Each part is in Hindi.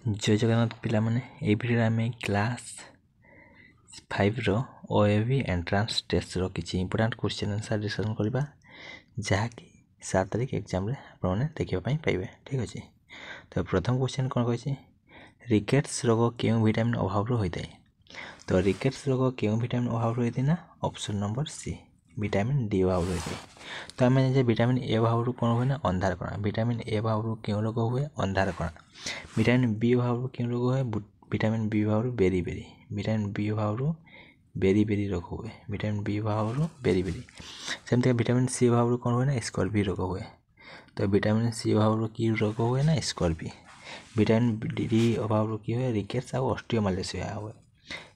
जय जगन्नाथ पिला माने ए वीडियो आम क्लास 5 रो ओएवी एंट्रांस टेस्ट रो किछि इंपोर्टेंट क्वेश्चन आंसर डिस्कशन करबा जहाँकि 7 तारिख एग्जाम रे आपने देखिबा पई पाइबे। ठीक अछि। तो प्रथम क्वेश्चन कोन कहै रिकेट्स रोग केउ विटामिन अभाव रो होइतै। तो रिकेट्स रोग केउ विटामिन अभाव रो होइतै ना option number C vitamin D अभाव रो होइतै। तो आम जे विटामिन ए अभाव रो कोन होय ना अंधार कणा। विटामिन ए अभाव रो केउ रोग हुए अंधार कणा। विटामिन बी अभाव रो केउ रोग हुए विटामिन बी अभाव रो बेरी बेरी। विटामिन बी अभाव रो बेरी बेरी रोग हुए विटामिन बी अभाव रो बेरी बेरी। सेमते विटामिन सी अभाव रो कोन हुए ना स्कर्वी रोग हुए। तो विटामिन सी अभाव रो की रोग हुए ना स्कर्वी। विटामिन डी अभाव रो की हुए रिकेट्स आ ऑस्टियोमालेशिया हुए।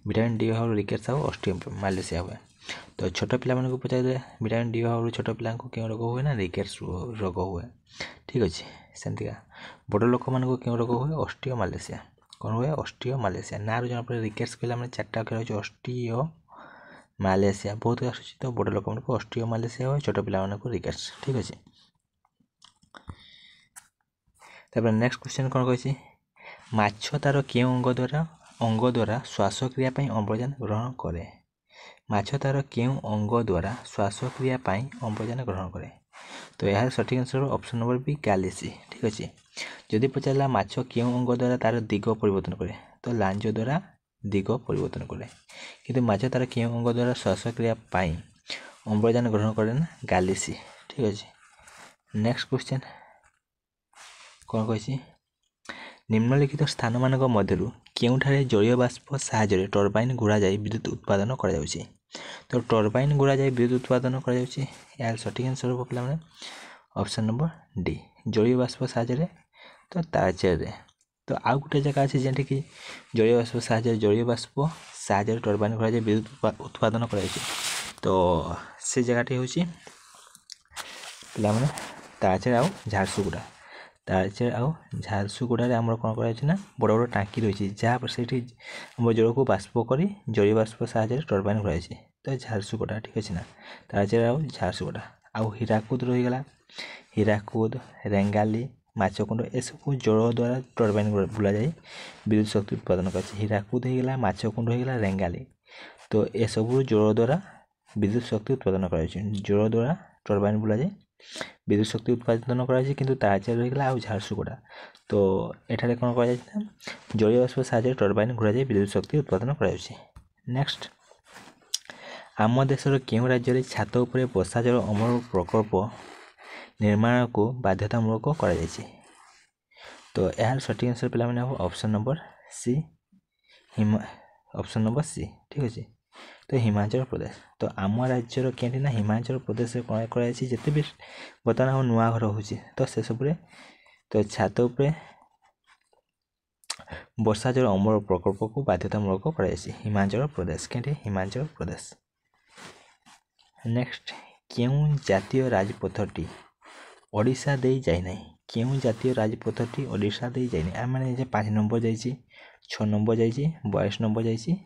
विटामिन डी अभाव रो रिकेट्स आ ऑस्टियोमालेशिया हुए। तो छोट पिला मानक पचारे विटामिन डी अभाव रो छोट पिला को केउ रोग हुए ना रिकेट्स रोग हुए। ठीक अछि। सेमतिका बड़ लोक मानक केउ रोग हुए ऑस्टियोमालेशिया कोन हुए ऑस्टियोमालेशिया। ना जन पर रिकेट्स कहला माने चारटा अक्षर होय ऑस्टियोमालेशिया बहुत आसुची। तो बड़ लोक मानक ऑस्टियोमालेशिया हुए छोट पिला मानक रिकेट्स। ठीक अछि। तबे नेक्स्ट क्वेश्चन कोन कहै माछ तार केउ अंग द्वारा श्वासक्रिया पई अम्लजान ग्रहण करे। माछ तार केउ अंग द्वारा श्वासक्रिया पई अम्लजान ग्रहण करे। तो यार सठिक आंसर ऑप्शन नंबर बी कैलिसी। ठीक अछि। जदि पचारला माछ केउ अंग द्वारा तार दिग परिवर्तन करे तो लांज द्वारा दिग परिवर्तन करे। किंतु माछ तार केउ अंग द्वारा श्वासक्रिया पई अम्लजान ग्रहण करे ना गैलिसी। ठीक अछि। नेक्स्ट क्वेश्चन कोन कहै निम्नलिखित स्थान मानक मध्यरु केउठारे जलीय बाष्प साहाय्य टरबाइन घुरा जाई विद्युत उत्पादन करा जाउछि। तो टरबाइन घुरा जाई विद्युत उत्पादन करा जाउछि। यार सठिक आंसर हो पिला माने ऑप्शन नंबर डी जलीय बाष्प साहाय्य तो तारचेर रे। तो आउ गुटे जगह अछि जेंठी कि जलीय बाष्प साहाय्य टरबाइन घुरा जाई विद्युत उत्पादन करा जाउछि। तो से जगहटी होछि पिला माने तारचेर आउ झारसुगुड़ा। तारचेर आउ झारसुगुड़ा रे हमर कोन करा ना बड़ बड़ टांकी रहिछि जहाँ पर सेठी हम जल को बाष्प करी जलीय बाष्प साहाय्य टरबाइन घुरा जाइछि। तो झारसुगुड़ा ठीक अछि ना तारचेर आउ झारसुगुड़ा आउ हीराकुद रहि गेला। हीराकुद रेंगाली माछकुंड ए सब जल द्वारा टरबाइन बुला जाई विद्युत शक्ति उत्पादन करछि। हीराकुद हे गेला माछकुंड हे गेला रेंगाली। तो ए सब जल द्वारा विद्युत शक्ति उत्पादन कराइछि। जल द्वारा टरबाइन बुला जाई विद्युत शक्ति उत्पादन कराइछि। किंतु तारचेर रहि गेला आउ झारसुगुड़ा तो एठारे कोन करा जाइछि ना जलीय बाष्प साहाय्य टरबाइन घुरा जाई विद्युत शक्ति उत्पादन कराइछि। नेक्स्ट आम देशर केउ राज्य रे छात उपरे वर्षा जल अमल प्रकल्प निर्माण को बाध्यतामूलक करा जाइछि। तो यार सठिक आंसर पिला माने option number C option number C. ठीक अछि। तो हिमाचल प्रदेश तो आम राज्यर केंटी ना हिमाचल प्रदेश रे कोन करा जाइछि जते भी बतन हम नुआ घर होछि तो से सब रे तो छात उपरे वर्षा जल अमल प्रकल्प को बाध्यतामूलक करा जाइछि हिमाचल प्रदेश केंटी हिमाचल प्रदेश। नेक्स्ट केउ जातीय राजपथटी ओडिशा दे जाय नै। केउ जातीय राजपथटी ओडिशा दे जाय नै। आ माने जे 5 नंबर जाइछि 6 नंबर जाइछि 22 नंबर जाइछि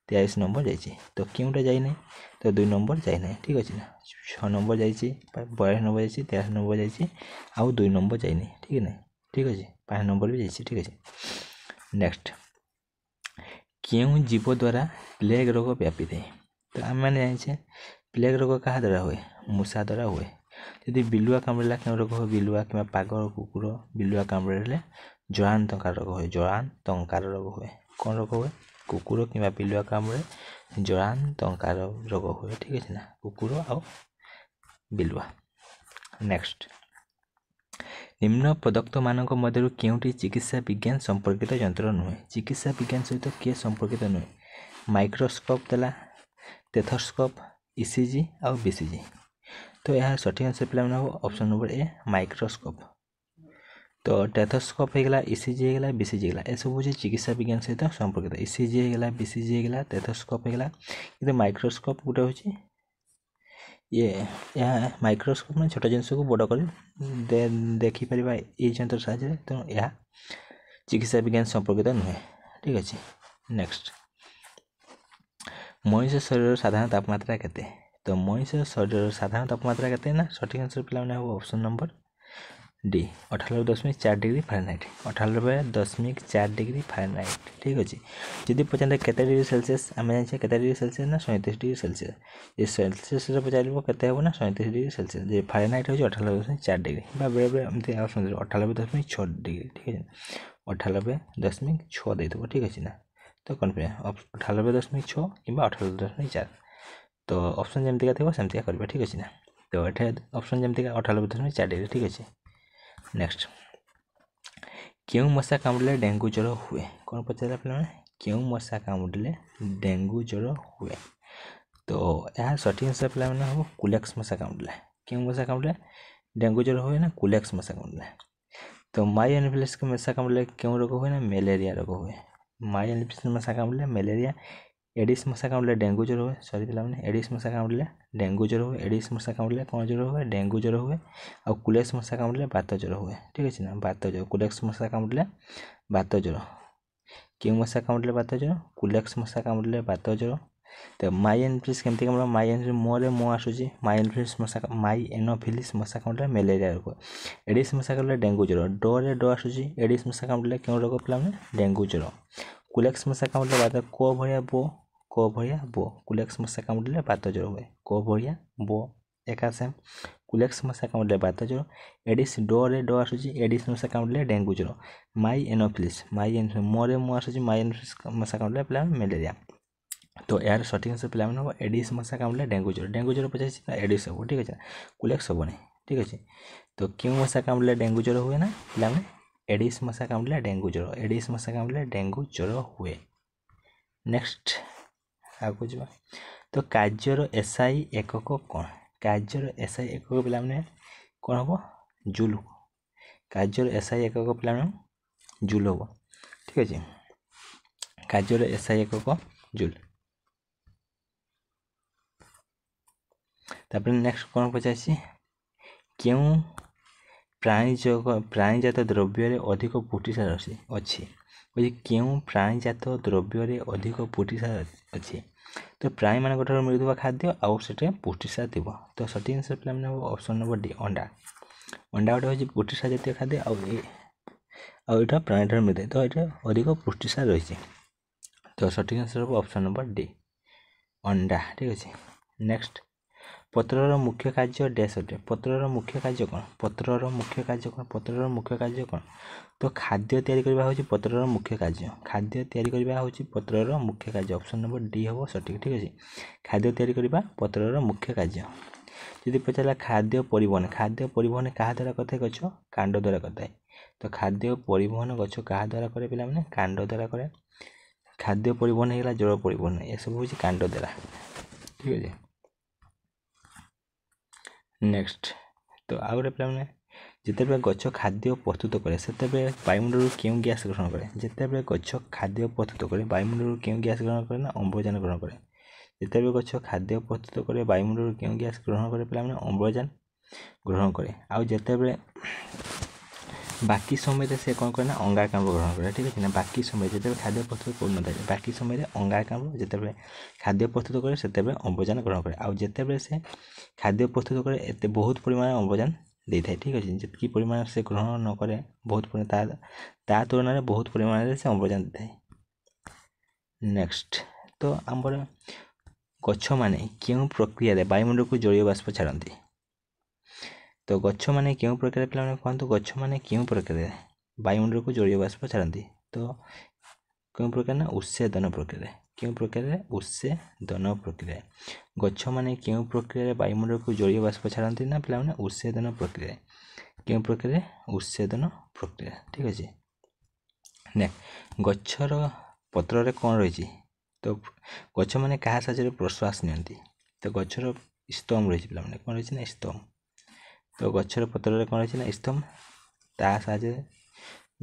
23 नंबर जाइछि। तो केउटा जाय नै तो 2 नंबर जाय नै। ठीक अछि ना 6 नंबर जाइछि 22 नंबर जाइछि 23 नंबर जाइछि आउ 2 नंबर जाय नै। ठीक है ना ठीक अछि 5 नंबर भी जाइछि। ठीक अछि। नेक्स्ट केउ जीव द्वारा प्लेग रोग व्यापी थे। तो हम माने जानिछे प्लेग रोग कहा द्वारा हुए मूषा द्वारा हुए। यदि बिलुआ कामड़ेला केउ रोग हो बिलुआ किबा पागल कुकुर बिलुआ कामड़ेले जरांतकार रोग हुए जरांतकार रोग हुए। कोन रोग हुए कुकुर किबा बिलुआ कामड़े जरांतकार रोग हुए। ठीक अछि ना कुकुर आ बिलुआ। नेक्स्ट निम्न पदक्त मानक मध्यरु केउटी चिकित्सा विज्ञान संपर्कित यंत्र नुहे। चिकित्सा विज्ञान सहित के संपर्कित नुहे माइक्रोस्कोप देला टेथोस्कोप ईसीजी और बीसीजी। तो यह सठिक आंसर पिला माने ऑप्शन नंबर ए माइक्रोस्कोप। तो टेथोस्कोप हे गेला ईसीजी हे गेला बीसीजी हे गेला ए सब जे चिकित्सा विज्ञान सहित संपर्कित ईसीजी हे गेला बीसीजी हे गेला टेथोस्कोप हे गेला। किंतु माइक्रोस्कोप गुटे होची ये या माइक्रोस्कोप में छोटा जिनिस को बड़ कर देखि परिबा ए यंत्र साहाय्य तो यह चिकित्सा विज्ञान संपर्कित नुहे। ठीक अछि। नेक्स्ट मनुष्य शरीर साधारण तापमात्रा केते। तो मनुष्य शरीर साधारण तापमात्रा केते ना सठिक आंसर पिला माने option number D 98.4 degree Fahrenheit 98.4 degree Fahrenheit ठीक अच्छे। जदि पचारे केते डिग्री सेल्सियस आम जाने केते डिग्री सेल्सियस ना 37 डिग्री सेल्सियस ये सेल्सियस पचार केते हे ना 37 डिग्री सेल्सियस जे फारेनहाइट हो 98.4 डिग्री बेले बेले एमती 98.6 डिग्री ठीक है 98.6 देदेव ठीक अच्छे ना। तो कन्फिडेंस 98.6 कि 98.4 तो ऑप्शन जमती थी सेमती करेंगे ठीक अच्छे ना। तो ये ऑप्शन जमती 98.4 डिग्री ठीक अच्छे। नेक्स्ट क्यों मशा कामुड़े डेंगू ज्वर हुए कौन पचारा पे क्यों मशा कामुड़े डेंगू ज्वर हुए तो यह सठिक आंसर पे हम कुलेक्स मशा कामुड़े क्यों मशा कामुड़े डेंगू ज्वर हुए ना कुलेक्स मशा कामुड़े। तो माई एनोफिलिस के मशा कामुड़े क्यों रोग हुए ना मेलेरिया रोग हुए माई एनोफिलिस मशा कामुड़े मेलेरिया एडिस मशा कामुड़े डेंगू ज्वर हुए सॉरी पे एडिस मशा कामुड़े डेंगू ज्वर हुए एडिस मशा कामुड़े कौन ज्वर हुए डेंगू ज्वर हुए और कुलेक्स मशा कामुड़े बात ज्वर हुए ठीक अच्छे ना। बात ज्वर कुलेक्स मशा कामुड़े बात ज्वर क्यों मशा कामुड़े बात ज्वर कुलेक्स मशा कामुड़े बात ज्वर। तो माई एनोफिलिस केमती कामुड़ माई एनोफिलिस मोरे मो आसूँ माई एनोफिलिस मशा माई एनोफिलिस मशा कामुड़े मेलेरिया रोग एडिस मशा कामुड़े डेंगू ज्वर डोरे डो आसूँ एडिस मशा कामुड़े क्यों रोग पे डेंगू ज्वर कुलेक्स मशा कामुड़े बात को भरिया बो कुलेक्स मशा कामुड़े बात ज्वर हुए को भरिया बो एका सेम कुलेक्स मशा कामुड़े बात ज्वर एडिस डोरे डो आसूँ एडिस मशा कामुड़े डेंगू ज्वर माई एनोफिलिस मोरे मो आसूँ माई एनोफिलिस मशा कामुड़े पे मेलेरिया। तो यार सठिक आंसर पे हम एडिस मशा कामुड़े डेंगू ज्वर पचार एडिस हम ठीक अच्छे कुलेक्स हम नहीं ठीक अच्छे। तो क्यों मशा कामुड़े डेंगू ज्वर हुए ना पे एडिस मशा कामुड़े डेंगू ज्वर एडिस मशा कामुड़े डेंगू ज्वर हुए। नेक्स्ट आगे जा तो कार्यर एसआई एकक कौन कार्यर एसआई एकक पे कौन हम जूल कार्यर एसआई एकक पे जूल हम ठीक अच्छे कार्यर एसआई एकक जूल। तापर नेक्स्ट कौन पचार क्यों प्राणीजात द्रव्य अधिक पुष्टिसार अच्छी क्यों प्राणीजात द्रव्य अधिक पुष्टिसार अच्छी तो प्राणी मान मिलूवा खाद्य आउ से पुष्टिसार थी। तो सठिक आंसर पे ऑप्शन नंबर डी अंडा अंडा गोटे हूँ पुष्टिसार जातीय खाद्य आईटा प्राणी ठार मिलता है तो ये अधिक पुष्टिसार रही। तो सठिक आंसर हम ऑप्शन नंबर डी अंडा ठीक अच्छे। नेक्स्ट पत्रर मुख्य कार्य डैश अटे पत्रर मुख्य कार्य कौन पत्रर मुख्य कार्य कौन पत्रर मुख्य कार्य कौन तो खाद्य तैयारी करबा होची पत्रर मुख्य कार्य खाद्य तैयारी करबा होची पत्रर मुख्य कार्य ऑप्शन नंबर डी हम सठिक ठीक अच्छे खाद्य तैयारी करबा पत्रर मुख्य कार्य। यदि पचारा खाद्य परिवहन क्या द्वारा करता है गछ कांड द्वारा करता है तो खाद्य परिवहन गछ क्या द्वारा करे पे मैंने कांड द्वारा करे खाद्य परिवहन है जल परिवहन ये सब हूँ कांड द्वारा ठीक अच्छे। नेक्स्ट तो आउ गोटे पे जिते गछ खाद्य प्रस्तुत करे से वायुमंडल क्यों गैस ग्रहण करे जिते गछ खाद्य प्रस्तुत करे वायुमंडल क्यों गैस ग्रहण करे ना अम्लजान ग्रहण करे जिते गछ खाद्य प्रस्तुत करे वायुमंडल क्यों गैस ग्रहण करे पे अम्लजान ग्रहण करे आउ जिते बाकी समय से कौन करे ना अंगारकाम्ल ग्रहण करे ठीक है ना बाकी समय जिते खाद्य प्रस्तुत कर न बाकी समय अंगारकाम्ल जिते खाद्य प्रस्तुत करे से अम्लजान ग्रहण करे आउ जिते से खाद्य प्रस्तुत करे एत बहुत परिमाण अम्लजान दे था ठीक अच्छे जितकी परिमाण से ग्रहण न करे बहुत ता तुलन में बहुत परिमाण से अम्लजान दे था। नेक्स्ट तो आमर गछ माने क्यों प्रक्रिया वायुमंडल को जलीय बाष्प छाड़ती तो गछ माने क्यों प्रक्रिया पे कहतु गछ माने क्यों प्रक्रिया वायुमंडल को जलीय बाष्प छाड़ती तो क्यों प्रक्रिया ना उत्सेदन प्रक्रिया क्यों प्रक्रिया उत्सेदन प्रक्रिया गछ माने क्यों प्रक्रिया वायुमंडल को जलीय बाष्प छाड़ती ना पे उत्सेदन प्रक्रिया क्यों प्रक्रिया उत्सेदन प्रक्रिया ठीक अच्छे। ने गछर पत्र कौन रही तो गछ मैंने क्या साहाଯ୍य प्रश्वास नियंती तो गछर स्तम रही पे कौन रही ना स्तम तो गछर पत्र कौन रही ना स्तम ता साहाଯ୍य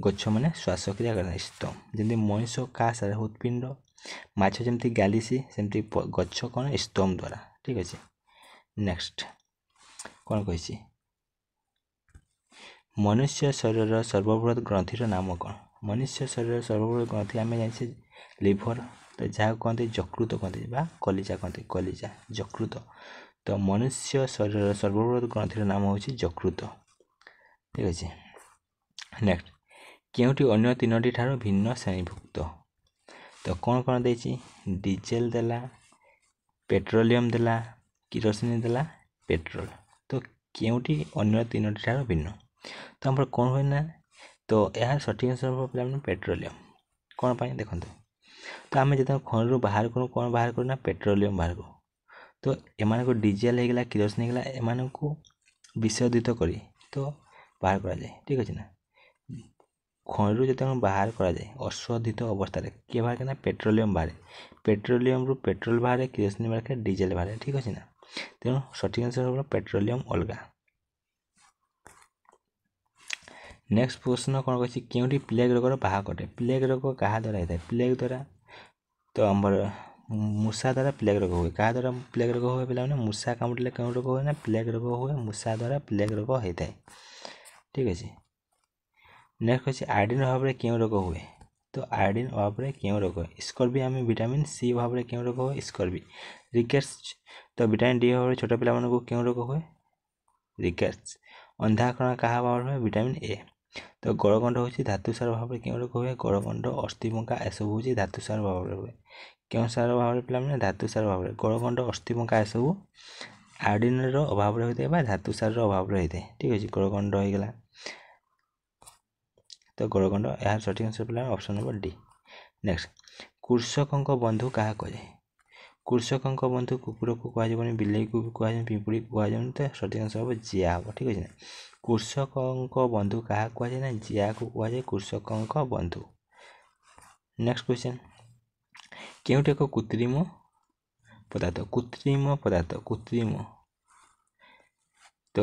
गछ मैंने श्वासक्रिया करना स्तम जमी मनीष क्या सारे हृत्पिंड माछ जमी गालीसी सेमती गछ कौन स्तम द्वारा ठीक अच्छे। नेक्स्ट कौन कही मनुष्य शरीर सर्वबृहत ग्रंथि नाम कौन मनुष्य शरीर सर्वबृहत ग्रंथि आम जाने लिभर तो जहाँ कहते यकृत कहते कलिजा कहते कलिजा यकृत तो मनुष्य शरीर सर्वबृहत ग्रंथि नाम हूँ यकृत ঠিক আছে। ନେକ୍ସଟ, କେଉଁଟି ଅନ୍ୟ ତିନୋଟି ଠାରୁ ଭିନ୍ନ ଶ୍ରେଣୀଭୁକ୍ତ? ତ କ'ଣ କ'ଣ ଦେଇଛି? ଡିଜେଲ ଦେଲା, ପେଟ୍ରୋଲିୟମ ଦେଲା, କିରୋସିନି ଦେଲା, ପେଟ୍ରୋଲ। ତ କେଉଁଟି ଅନ୍ୟ ତିନୋଟି ଠାରୁ ଭିନ୍ନ? ତ ଆମର କ'ଣ ହୁଏ ନା, ତ ଏହାର ସଠିକ ଆନ୍ସର ହେବ ପିଲାମାନେ ପେଟ୍ରୋଲିୟମ। କ'ଣ ପାଇଁ ଦେଖନ୍ତୁ, ତ ଆମେ ଯେତେବେଳେ ଖଣିରୁ ବାହାର କରୁ କ'ଣ ବାହାର କରୁ ନା ପେଟ୍ରୋଲିୟମ ବାହାର କରୁ। ତ ଏମାନଙ୍କୁ ଡିଜେଲ ହେଇଗଲା, କିରୋସିନି ହେଇଗଲା, ଏମାନଙ୍କୁ ବିଶୋଧିତ କରି ତ ବାହାର କରାଯାଏ। ଠିକ ଅଛି ନା। ଖଣିରୁ ଯେତେବେଳେ ବାହାର କରାଯାଏ ଅଶୋଧିତ ଅବସ୍ଥାରେ କିଏ ବାହାରେ ନା ପେଟ୍ରୋଲିୟମ ବାହାରେ। ପେଟ୍ରୋଲିୟମରୁ ପେଟ୍ରୋଲ ବାହାରେ, କିରୋସିନି ବାହାରେ, ଡିଜେଲ ବାହାରେ। ଠିକ ଅଛି ନା। ତେଣୁ ସଠିକ ଆନ୍ସର ହେବ ପେଟ୍ରୋଲିୟମ ଅଲଗା। ନେକ୍ସଟ ପ୍ରଶ୍ନ କ'ଣ କହିଛି, କେଉଁଠି ପ୍ଲେଗ ରୋଗର ବାହକ ଅଟେ? ପ୍ଲେଗ ରୋଗ କାହା ଦ୍ୱାରା ହେଇଥାଏ? ପ୍ଲେଗ ଦ୍ୱାରା ତ ଆମର ମୂଷା ଦ୍ୱାରା ପ୍ଲେଗ ରୋଗ ହୁଏ। କାହା ଦ୍ୱାରା ପ୍ଲେଗ ରୋଗ ହୁଏ ପିଲାମାନେ? ମୂଷା କାମୁଡ଼ିଲେ କେଉଁ ରୋଗ ହୁଏ ନା ପ୍ଲେଗ ରୋଗ ହୁଏ। ମୂଷା ଦ୍ୱାରା ପ୍ଲେଗ ରୋଗ ହେଇଥାଏ। ଠିକ ଅଛି। ନେକ୍ସଟ ଅଛି, ଆୟୋଡିନ ଅଭାବରେ କେଉଁ ରୋଗ ହୁଏ? ତ ଆୟୋଡିନ ଅଭାବରେ କେଉଁ ରୋଗ ହୁଏ? ସ୍କର୍ବି। ଆମେ ଭିଟାମିନ ସି ଅଭାବରେ କେଉଁ ରୋଗ ହୁଏ? ସ୍କର୍ବି। ରିକେଟ୍ସ। ତ ଭିଟାମିନ ଡି ଅଭାବରେ ଛୋଟ ପିଲାମାନଙ୍କୁ କେଉଁ ରୋଗ ହୁଏ? ରିକେଟ୍ସ। ଅନ୍ଧାକଣା କାହା ଅଭାବରେ ହୁଏ? Vitamin A. ତ ଗଳଗଣ୍ଡ ହେଉଛି ଧାତୁସାର ଅଭାବରେ କେଉଁ ରୋଗ ହୁଏ? ଗଳଗଣ୍ଡ, ଅସ୍ଥିପଙ୍କା ଏସବୁ ହେଉଛି ଧାତୁସାର ଅଭାବରେ ହୁଏ। କେଉଁ ସାର ଅଭାବରେ ପିଲାମାନେ? ଧାତୁସାର ଅଭାବରେ। ଗଳଗଣ୍ଡ, ଅସ୍ଥିପଙ୍କା ଏସବୁ ଆୟୋଡିନର ଅଭାବରେ ହୋଇଥାଏ ବା ଧାତୁସାରର ଅଭାବରେ ହୋଇଥାଏ। ଠିକ ଅଛି। ଗଳଗଣ୍ଡ ହେଇଗଲା, ତ ଗଳଗଣ୍ଡ। ଏହାର ସଠିକ ଆନ୍ସର ପିଲାମାନେ ଅପସନ୍ ନମ୍ବର ଡି। ନେକ୍ସଟ, କୃଷକଙ୍କ ବନ୍ଧୁ କାହା କୁହାଯାଏ? କୃଷକଙ୍କ ବନ୍ଧୁ କୁକୁରକୁ କୁହାଯିବନି, ବିଲେଇକୁ ବି କୁହାଯିବନି, ପିମ୍ପୁଡ଼ିକୁ କୁହାଯିବନି। ତ ସଠିକ ଆନ୍ସର ହେବ ଜିଆ ହେବ। ଠିକ ଅଛି ନା। କୃଷକଙ୍କ ବନ୍ଧୁ କାହା କୁହାଯାଏ ନା ଜିଆକୁ କୁହାଯାଏ କୃଷକଙ୍କ ବନ୍ଧୁ। ନେକ୍ସଟ କ୍ୱେଶ୍ଚନ, କେଉଁଠି ଏକ କୃତ୍ରିମ ପଦାର୍ଥ? କୃତ୍ରିମ ପଦାର୍ଥ, କୃତ୍ରିମ ତ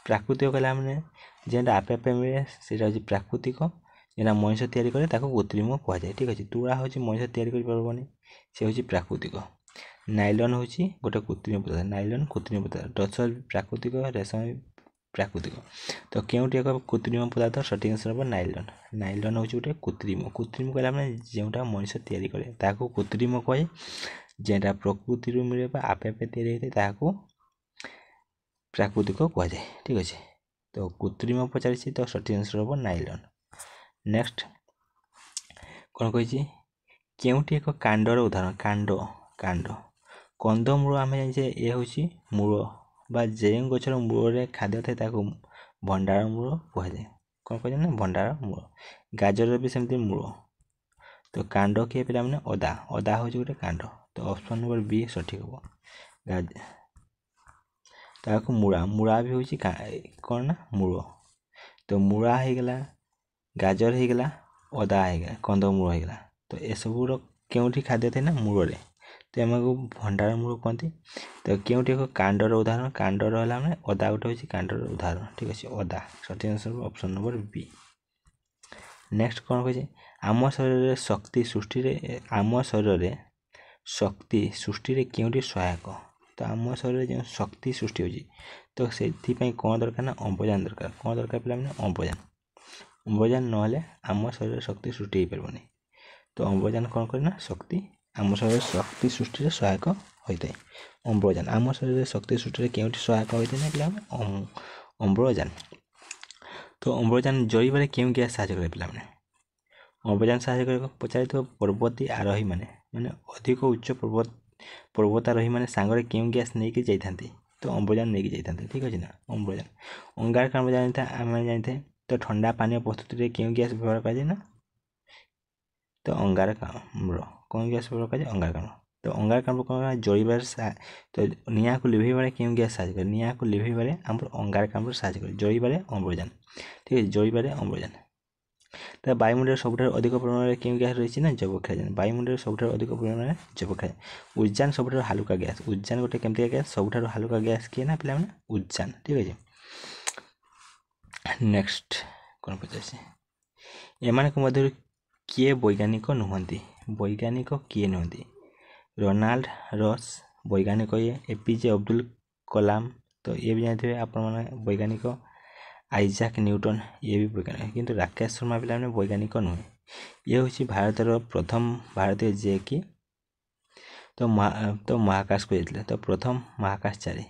ପ୍ରାକୃତିକ କହିଲା ମାନେ ଯେଟା ଆପେ ଆପେ ମିଳେ ସେଇଟା ହେଉଛି ପ୍ରାକୃତିକ, ଯେଟା ମଣିଷ ତିଆରି କରେ ତାକୁ କୃତ୍ରିମ କୁହାଯାଏ। ଠିକ ଅଛି। ତୁଳା ହେଉଛି ମଣିଷ ତିଆରି କରିପାରିବନି, ସେ ହେଉଛି ପ୍ରାକୃତିକ। ନାଇଲନ୍ ହେଉଛି ଗୋଟେ କୃତ୍ରିମ ପଦାର୍ଥ। ନାଇଲନ୍ କୃତ୍ରିମ ପଦାର୍ଥ। ଟସର ପ୍ରାକୃତିକ, ରେଶମ ପ୍ରାକୃତିକ। ତ କେଉଁଠି ଏକ କୃତ୍ରିମ ପଦାର୍ଥ? ସଠିକ ଆନ୍ସର ହେବ ନାଇଲନ୍। ନାଇଲନ୍ ହେଉଛି ଗୋଟେ କୃତ୍ରିମ। କୃତ୍ରିମ କହିଲା ମାନେ ଯେଉଁଟା ମଣିଷ ତିଆରି କରେ ତାହାକୁ କୃତ୍ରିମ କୁହାଯାଏ। ଯେଟା ପ୍ରକୃତିରୁ ମିଳେ ବା ଆପେ ଆପେ ତିଆରି ହୋଇଥାଏ ତାହାକୁ ପ୍ରାକୃତିକ କୁହାଯାଏ। ଠିକ ଅଛି। ତ କୃତ୍ରିମ ପଚାରିଛି, ତ ସଠିକ ଆନ୍ସର ହେବ ନାଇଲନ୍। ନେକ୍ସଟ କ'ଣ କହିଛି, କେଉଁଠି ଏକ କାଣ୍ଡର ଉଦାହରଣ? କାଣ୍ଡ, କାଣ୍ଡ। କନ୍ଦମୂଳ ଆମେ ଜାଣିଛେ ଏ ହେଉଛି ମୂଳ ବା ଯେଉଁ ଗଛର ମୂଳରେ ଖାଦ୍ୟ ଥାଏ ତାକୁ ଭଣ୍ଡାର ମୂଳ କୁହାଯାଏ। କ'ଣ କୁହାଯାଏ ନା ଭଣ୍ଡାର ମୂଳ। ଗାଜର ବି ସେମିତି ମୂଳ। ତ କାଣ୍ଡ କିଏ ପିଲାମାନେ? ଅଦା। ଅଦା ହେଉଛି ଗୋଟେ କାଣ୍ଡ। ତ ଅପସନ୍ ନମ୍ବର ବି ସଠିକ ହେବ। ତାକୁ ମୂଳା, ମୂଳା ବି ହେଉଛି କ'ଣ ନା ମୂଳ। ତ ମୂଳା ହେଇଗଲା, ଗାଜର ହେଇଗଲା, ଅଦା ହେଇଗଲା, କନ୍ଦମୂଳ ହେଇଗଲା। ତ ଏସବୁର କେଉଁଠି ଖାଦ୍ୟ ଥାଏ ନା ମୂଳରେ। ତ ଏମାନଙ୍କୁ ଭଣ୍ଡାର ମୂଳ କୁହନ୍ତି। ତ କେଉଁଠି ଏକ କାଣ୍ଡର ଉଦାହରଣ? କାଣ୍ଡର ହେଲା ମାନେ ଅଦା ଗୋଟେ ହେଉଛି କାଣ୍ଡର ଉଦାହରଣ। ଠିକ ଅଛି। ଅଦା ସଠିକ ଆନ୍ସର ଅପସନ୍ ନମ୍ବର ବି। ନେକ୍ସଟ କ'ଣ କହିଛି, ଆମ ଶରୀରରେ ଶକ୍ତି ସୃଷ୍ଟିରେ କେଉଁଠି ସହାୟକ? ତ ଆମ ଶରୀରରେ ଯେଉଁ ଶକ୍ତି ସୃଷ୍ଟି ହେଉଛି ତ ସେଥିପାଇଁ କ'ଣ ଦରକାର ନା ଅମ୍ଳଜାନ ଦରକାର। କ'ଣ ଦରକାର ପିଲାମାନେ? ଅମ୍ଳଜାନ। ଅମ୍ଳଜାନ ନହେଲେ ଆମ ଶରୀରରେ ଶକ୍ତି ସୃଷ୍ଟି ହେଇପାରିବନି। ତ ଅମ୍ଳଜାନ କ'ଣ କରେ ନା ଶକ୍ତି, ଆମ ଶରୀରରେ ଶକ୍ତି ସୃଷ୍ଟିରେ ସହାୟକ ହୋଇଥାଏ। ଅମ୍ଳଜାନ ଆମ ଶରୀରରେ ଶକ୍ତି ସୃଷ୍ଟିରେ କେଉଁଠି ସହାୟକ ହୋଇଥାଏ ନା ପିଲାମାନେ? ଅମ୍ଳଜାନ। ତ ଅମ୍ଳଜାନ ଜଳିବାରେ କେଉଁ ଗ୍ୟାସ୍ ସାହାଯ୍ୟ କରେ ପିଲାମାନେ? ଅମ୍ଳଜାନ ସାହାଯ୍ୟ କରିବାକୁ ପଚାରିଥିବା ପର୍ବତୀ ଆରୋହୀ ମାନେ ଅଧିକ ଉଚ୍ଚ ପର୍ବତାରୋହୀ ମାନେ ସାଙ୍ଗରେ କେଉଁ ଗ୍ୟାସ୍ ନେଇକି ଯାଇଥାନ୍ତି? ତ ଅମ୍ଳଜାନ ନେଇକି ଯାଇଥାନ୍ତି। ଠିକ ଅଛି ନା। ଅମ୍ଳଜାନ। ଅଙ୍ଗାରକାମ୍ଳ ଆମେ ଜାଣିଥାଏ। ତ ଥଣ୍ଡା ପାନୀୟ ପ୍ରସ୍ତୁତିରେ କେଉଁ ଗ୍ୟାସ୍ ବ୍ୟବହାର କରାଯାଏ ନା ତ ଅଙ୍ଗାରକାମ୍ଳ। କ'ଣ ଗ୍ୟାସ୍ ବ୍ୟବହାର କରାଯାଏ? ଅଙ୍ଗାରକାମ୍ଳ। ତ ଅଙ୍ଗାରକାମ୍ଳ କ'ଣ ଜଳିବାରେ ତ ନିଆଁକୁ ଲିଭେଇବାରେ କେଉଁ ଗ୍ୟାସ୍ ସାହାଯ୍ୟ କରେ? ନିଆଁକୁ ଲିଭେଇବାରେ ଆମର ଅଙ୍ଗାରକାମ୍ଳ ସାହାଯ୍ୟ କରେ। ଜଳିବାରେ ଅମ୍ଳଜାନ। ଠିକ ଅଛି। ଜଳିବାରେ ଅମ୍ଳଜାନ। ତ ବାୟୁମଣ୍ଡଳରେ ସବୁଠାରୁ ଅଧିକ ପରିମାଣରେ କେଉଁ ଗ୍ୟାସ୍ ରହିଛି ନା ଯବକ୍ଷାରଜାନ। ବାୟୁମଣ୍ଡଳରେ ସବୁଠାରୁ ଅଧିକ ପରିମାଣରେ ଯବକ୍ଷାରଜାନ। ଉଦ୍ଜାନ ସବୁଠାରୁ ହାଲୁକା ଗ୍ୟାସ୍। ଉଦ୍ଜାନ ଗୋଟେ କେମିତିକା ଗ୍ୟାସ୍? ସବୁଠାରୁ ହାଲୁକା ଗ୍ୟାସ୍ କିଏ ନା ପିଲାମାନେ? ଉଦ୍ଜାନ। ଠିକ ଅଛି। ନେକ୍ସଟ କ'ଣ ପଚାରିଛି, ଏମାନଙ୍କ ମଧ୍ୟରୁ କିଏ ବୈଜ୍ଞାନିକ ନୁହନ୍ତି? ବୈଜ୍ଞାନିକ କିଏ ନୁହନ୍ତି? ରୋନାଲ୍ଡ ରସ୍ ବୈଜ୍ଞାନିକ ଇଏ। ଏପିଜେ ଅବଦୁଲ କଲାମ, ତ ଇଏ ବି ଜାଣିଥିବେ ଆପଣମାନେ ବୈଜ୍ଞାନିକ। ଆଇଜାକ୍ ନ୍ୟୁଟନ ଇଏ ବି ବୈଜ୍ଞାନିକ। କିନ୍ତୁ ରାକେଶ ଶର୍ମା ପିଲାମାନେ ବୈଜ୍ଞାନିକ ନୁହେଁ। ଇଏ ହେଉଛି ଭାରତର ପ୍ରଥମ ଭାରତୀୟ ଯିଏକି ତ ମହାକାଶକୁ ଯାଇଥିଲେ। ତ ପ୍ରଥମ ମହାକାଶଚାରୀ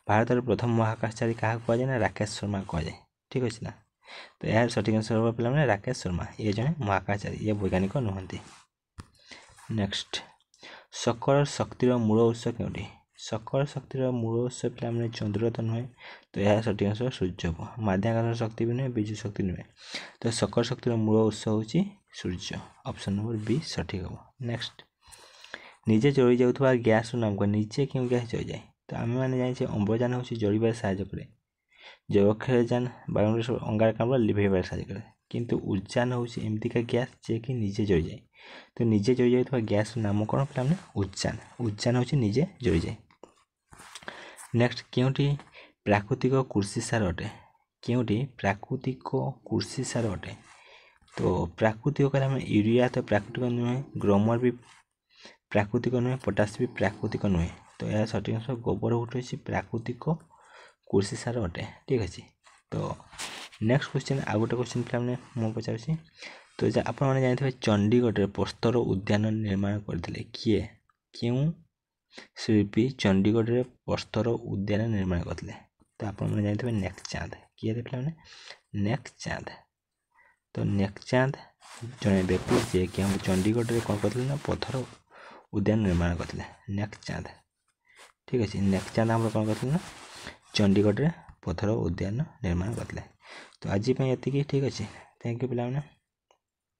ଭାରतर प्रथम महाकाशचारी क्या कहुए ना राकेश शर्मा कहुए ठीक अच्छे ना। तो यार सठिक आंसर हम पे राकेश शर्मा ये जड़े महाकाशचारी ये वैज्ञानिक नुहति। नेक्स्ट सकल शक्तिर मूल उत्स क्योंटी सकल शक्तिर मूल उत्स पे चंद्र तो नुहे तो यह सठिक आंसर सूर्य को माध्याकर्षण शक्ति भी नुहे विद्युत शक्ति नुहे तो सकल शक्तिर मूल उत्स हूँ सूर्य ऑप्शन नंबर बी सठिक हम। नेक्स्ट निजे जली जाऊा गैस नाम कह निजे क्यों गैस जल जाए तो आम मैंने जाने अम्लजान हूँ जलिबार साहाय्य करे जलक्षारजान बायुमंडल अंगारकाम्ल लिभेबार साहाय्य करे किंतु उद्यान हूँ एमतीका गैस जे कि निजे जली जाए तो निजे जली जाऊा गैस नाम कौन पे उद्यान उद्यान हूँ निजे जली जाए। नेक्स्ट क्योंटी प्राकृतिक कृषि सार अटे क्योंटी प्राकृतिक कृषि सार अटे तो प्राकृतिक कह यूरिया तो प्राकृतिक नुहे ग्रोमर भी प्राकृतिक नुहे पोटास भी प्राकृतिक नुहे तो यह सठिक आंसर गोबर गोटे हूँ प्राकृतिक कृषि सार अटे ठीक अच्छे। तो नेक्स्ट क्वेश्चन आ गोटे क्वेश्चन पे मुझे पचार तो आप जानते चंडीगढ़ प्रस्तर उद्यान निर्माण करते किए क्यों शिल्पी चंडीगढ़ प्रस्तर उद्यान निर्माण करते तो आप जानते नेकचांद किए पे नेकचांद तो नेकचांद जड़े व्यक्ति जे कि हम चंडीगढ़ कौन करते ना पत्थर उद्यान निर्माण करते नेकचांद ठीक अच्छे। नेकचांद आम कौन करते ना चंडीगढ़ पत्थर उद्यान निर्माण करते। तो आज ये ठीक अच्छे थैंक यू पे।